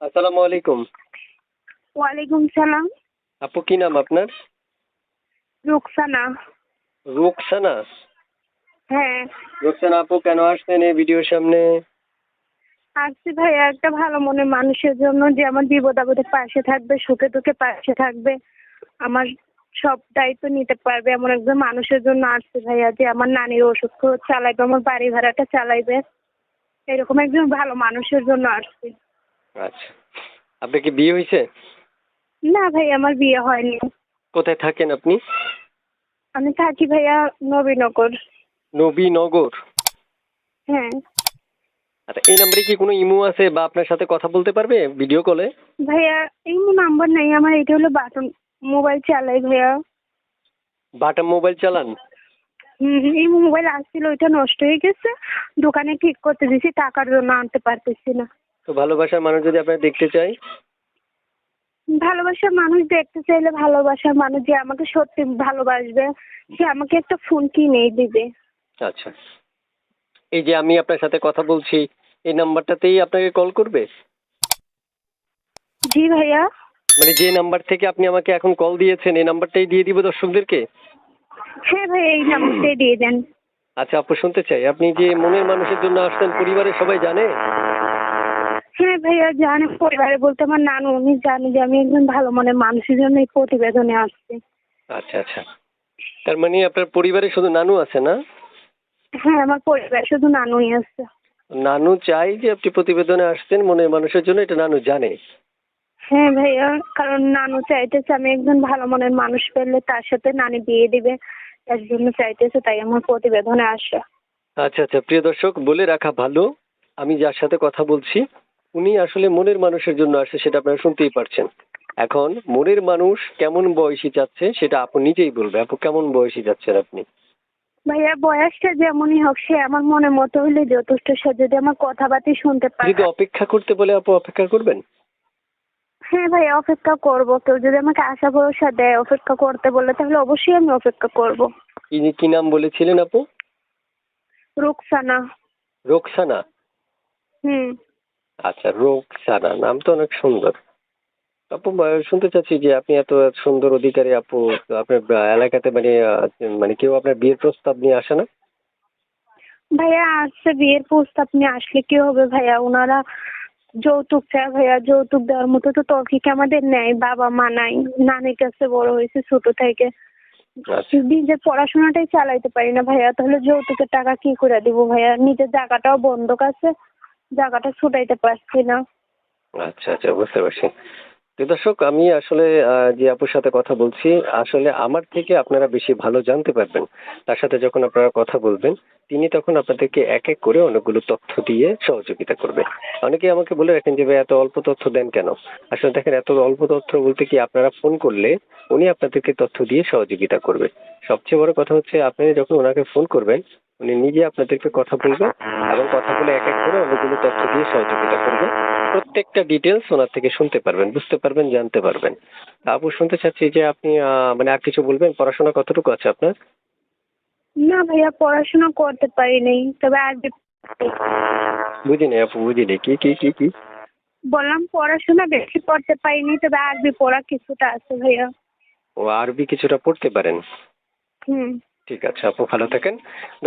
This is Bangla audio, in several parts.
আসসালামু আলাইকুম। ওয়ালাইকুম সালাম। আপু কি নাম আপনার? রুকসানা। রুকসানা? হ্যাঁ। রুকসানা আপু কেন আসছেন এই ভিডিওর সামনে? আসছি ভাইয়া একটা ভালো মনের মানুষের জন্য, যে আমার বিপদ আপদে পাশে থাকবে, সুখে দুঃখে পাশে থাকবে, আমার সব দায়িত্ব নিতে পারবে, এমন একজন মানুষের জন্য আসছি ভাইয়া, যে আমার নানির ওষুধ খরচ চালাইবে, আমার বাড়ি ভাড়াটা চালাইবে, এরকম একজন ভালো মানুষের জন্য আসছি। আচ্ছা। আপনার কি বিয়ে হয়েছে? না ভাই, আমার বিয়ে হয়নি। কোথায় থাকেন আপনি? আমি থাকি ভাইয়া নবীনগর। নবীনগর? হ্যাঁ। আচ্ছা, এই নাম্বারে কি কোনো ইমো আছে বা আপনার সাথে কথা বলতে পারবে ভিডিও কলে? ভাইয়া এই নাম্বার নাই আমার, এটা হলো বাটন মোবাইল চালাই ভাইয়া। বাটা মোবাইল চালান? এই মোবাইল আসছিল, ওইটা নষ্ট হয়ে গেছে, দোকানে ঠিক করতে দিছি, টাকার জন্য আনতে পারতেছি না। তো ভালোবাসার মানুষ যদি আপনার দেখতে চাই? ভালোবাসার মানুষ দেখতে চাইলে, ভালোবাসার মানুষ যে আমাকে সত্যি ভালোবাসবে, সে আমাকে একটা ফোন কিনেই দিবে। আচ্ছা। এই যে আমি আপনার সাথে কথা বলছি, এই নাম্বারটাতেই আপনাকে কল করবে? জি ভাইয়া। মানে যে নাম্বার থেকে আপনি আমাকে এখন কল দিয়েছেন, এই নাম্বারটাই দিয়ে দিব দর্শকদেরকে? হ্যাঁ ভাইয়া, এই নাম্বারটাই দিয়ে দেন। আচ্ছা আপু, শুনতে চাই আপনি যে মনের মানুষের জন্য আসছেন, পরিবারের সবাই জানে? হ্যাঁ ভাইয়া জানে, পরিবারে বলতে আমার নানু, উনি জানে যে আমি একজন ভালো মনের মানুষের জন্য এই প্রতিবেদনে আসছি। আচ্ছা আচ্ছা। তার মানে আপনার পরিবারে শুধু নানু আছে না? হ্যাঁ, আমার পরিবারে শুধু নানুই আছে। নানু চাই যে আপনি প্রতিবেদনে আসছেন মনের মানুষের জন্য, এটা নানু জানে? হ্যাঁ ভাইয়া, কারণ নানু চাইতেছে আমি একজন ভালো মনের মানুষ পেলে তার সাথে নানি বিয়ে দিবে, তার জন্য চাইতেছে, তাই আমার প্রতিবেদনে আসা। আচ্ছা আচ্ছা, প্রিয় দর্শক বলে রাখা ভালো, আমি যার সাথে কথা বলছি উনি আসলে মনের মানুষের জন্য আসে, সেটা আপনারা শুনতেই পারছেন। এখন মনের মানুষ কেমন বয়সী চাচ্ছে সেটা আপু নিজেই বলবে। আপু কেমন বয়সী চাচ্ছেন আপনি? ভাইয়া বয়সটা যেমনই হোক, সে আমার মনের মতো হলে যথেষ্ট, সে যদি আমার কথাবার্তা শুনতে পারে। যদি অপেক্ষা করতে বলে আপু অপেক্ষা করবেন? হ্যাঁ ভাইয়া, অপেক্ষা করবো, কেউ যদি আমাকে আশা ভরসা দেয় অপেক্ষা করতে বলে, তাহলে অবশ্যই আমি অপেক্ষা করব। ইনি কি নাম বলেছিলেন আপু? রুকসানা। রোকসানা? হুম। আচ্ছা, রোকসানা নাম তো অনেক সুন্দর। আপু শুনতে চাচ্ছি যে আপনি এত সুন্দর অধিকারী আপু, তো আপনার এলাকাতে মানে মানে কেউ আপনার বিয়ের প্রস্তাব নিয়ে আসে না? ভাইয়া আসছে, বিয়ের প্রস্তাব নিয়ে আসলে কি হবে ভাইয়া, ওনারা যৌতুক চায় ভাইয়া, যৌতুক দেওয়ার মতো তো তৌফিক আমাদের নেই, বাবা মা নাই, নানির কাছে বড় হয়েছে ছোট থেকে, আচ্ছা নিজের পড়াশোনাটাই চালাইতে পারি না ভাইয়া, তাহলে যৌতুকের টাকা কি করে দিব ভাইয়া, নিজের জায়গাটাও বন্ধক আছে, জায়গাটা ছুটাইতে পারছি না। আচ্ছা আচ্ছা, বুঝতে পারছি। তো দর্শক, আমি আসলে যে আপুর সাথে কথা বলছি, আসলে আমার থেকে আপনারা বেশি ভালো জানতে পারবেন। তার সাথে যখন আপনারা কথা বলবেন, তিনি তখন আপনাদেরকে এক এক করে অনেকগুলো তথ্য দিয়ে সহযোগিতা করবে। অনেকেই আমাকে বলে রাখেন যে ভাই এত অল্প তথ্য দেন কেন? আসলে দেখেন, এত অল্প তথ্য বলতে কি, আপনারা ফোন করলে উনি আপনাদেরকে তথ্য দিয়ে সহযোগিতা করবে। সবচেয়ে বড় কথা হচ্ছে, আপনি যখন ওনাকে ফোন করবেন উনি নিজে আপনাদেরকে কথা বলবেন এবং কথা বলে এক এক করে অনেকগুলো তথ্য দিয়ে সহযোগিতা করবে। প্রত্যেকটা ডিটেলস ওনার থেকে শুনতে পারবেন, বুঝতে পারবেন, জানতে পারবেন। আপু শুনতে চাচ্ছি যে আপনি মানে আর কিছু বলবেন? পড়াশোনা কতটুকু আছে আপনার? না ভাইয়া, পড়াশোনা করতে পারি নাই, তবে আরবি। বুঝিনি আপু, বুঝিনি, কি কি কি কি? বললাম পড়াশোনা বেশি করতে পারিনি, তবে আরবি পড়া কিছুটা আছে ভাইয়া। ও, আরবি কিছুটা পড়তে পারেন? হুম। ঠিক আছে আপু, ভালো থাকেন।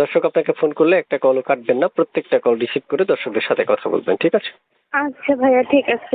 দর্শক আপনাকে ফোন করলে একটা কলও কাটবেন না, প্রত্যেকটা কল রিসিভ করে দর্শকদের সাথে কথা বলবেন, ঠিক আছে? আচ্ছা ভাইয়া, ঠিক আছে।